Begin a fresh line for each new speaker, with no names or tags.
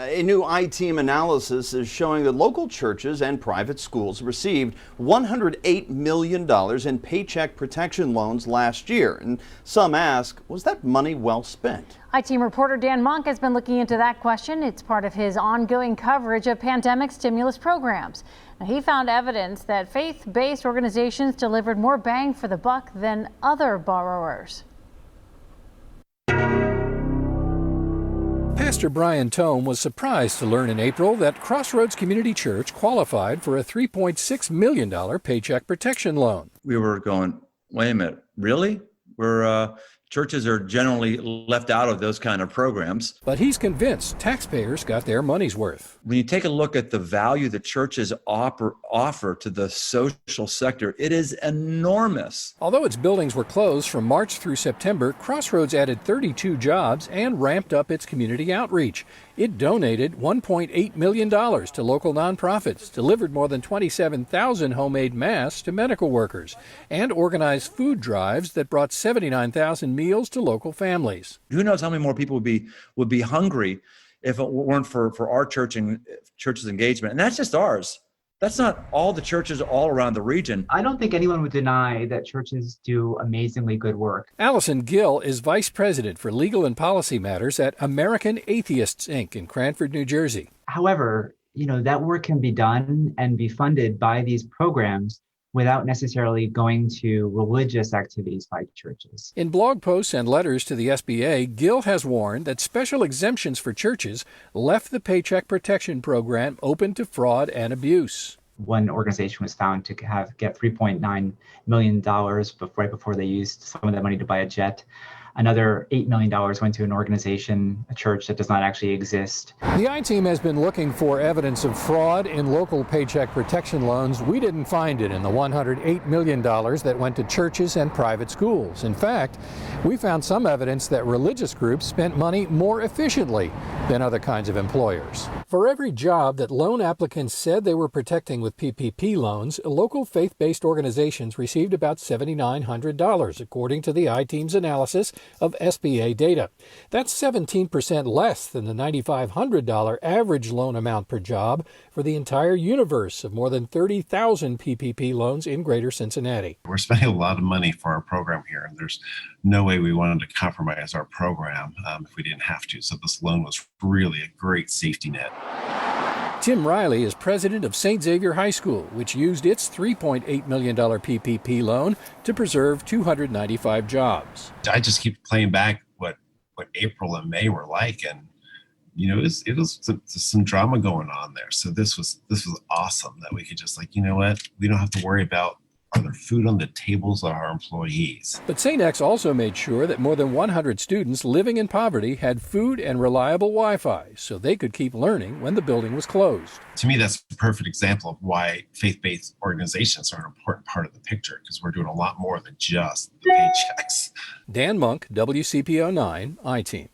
A new ITeam analysis is showing that local churches and private schools received $108 million in Paycheck Protection loans last year. And some ask, was that money well spent?
ITeam reporter Dan Monk has been looking into that question. It's part of his ongoing coverage of pandemic stimulus programs. Now, he found evidence that faith-based organizations delivered more bang for the buck than other borrowers.
Pastor Brian Tome was surprised to learn in April that Crossroads Community Church qualified for a $3.6 million Paycheck Protection loan.
We were going, wait a minute, really? Churches are generally left out of those kind of programs.
But he's convinced taxpayers got their money's worth.
When you take a look at the value that churches offer to the social sector, it is enormous.
Although its buildings were closed from March through September, Crossroads added 32 jobs and ramped up its community outreach. It donated $1.8 million to local nonprofits, delivered more than 27,000 homemade masks to medical workers, and organized food drives that brought 79,000 meals to local families.
Who knows how many more people would be hungry if it weren't for our church's engagement. And that's just ours. That's not all the churches all around the region.
I don't think anyone would deny that churches do amazingly good work.
Allison Gill is Vice President for Legal and Policy Matters at American Atheists, Inc. in Cranford, New Jersey.
However, that work can be done and be funded by these programs without necessarily going to religious activities by churches.
In blog posts and letters to the SBA, Gill has warned that special exemptions for churches left the Paycheck Protection Program open to fraud and abuse.
One organization was found to get $3.9 million right before they used some of that money to buy a jet. Another $8 million went to an organization, a church that does not actually exist.
The ITeam has been looking for evidence of fraud in local Paycheck Protection loans. We didn't find it in the $108 million that went to churches and private schools. In fact, we found some evidence that religious groups spent money more efficiently than other kinds of employers. For every job that loan applicants said they were protecting with PPP loans, local faith-based organizations received about $7,900, according to the ITeam's analysis of SBA data. That's 17% less than the $9,500 average loan amount per job for the entire universe of more than 30,000 PPP loans in Greater Cincinnati.
We're spending a lot of money for our program here, and there's no way we wanted to compromise our program if we didn't have to. So this loan was really a great safety net.
Tim Riley is president of St. Xavier High School, which used its $3.8 million PPP loan to preserve 295 jobs.
I just keep playing back what April and May were like, and it was some drama going on there. So this was awesome that we could just we don't have to worry about are there food on the tables of our employees.
But St. X also made sure that more than 100 students living in poverty had food and reliable Wi-Fi so they could keep learning when the building was closed.
To me, that's a perfect example of why faith-based organizations are an important part of the picture, because we're doing a lot more than just the paychecks.
Dan Monk, WCPO 9, ITeam.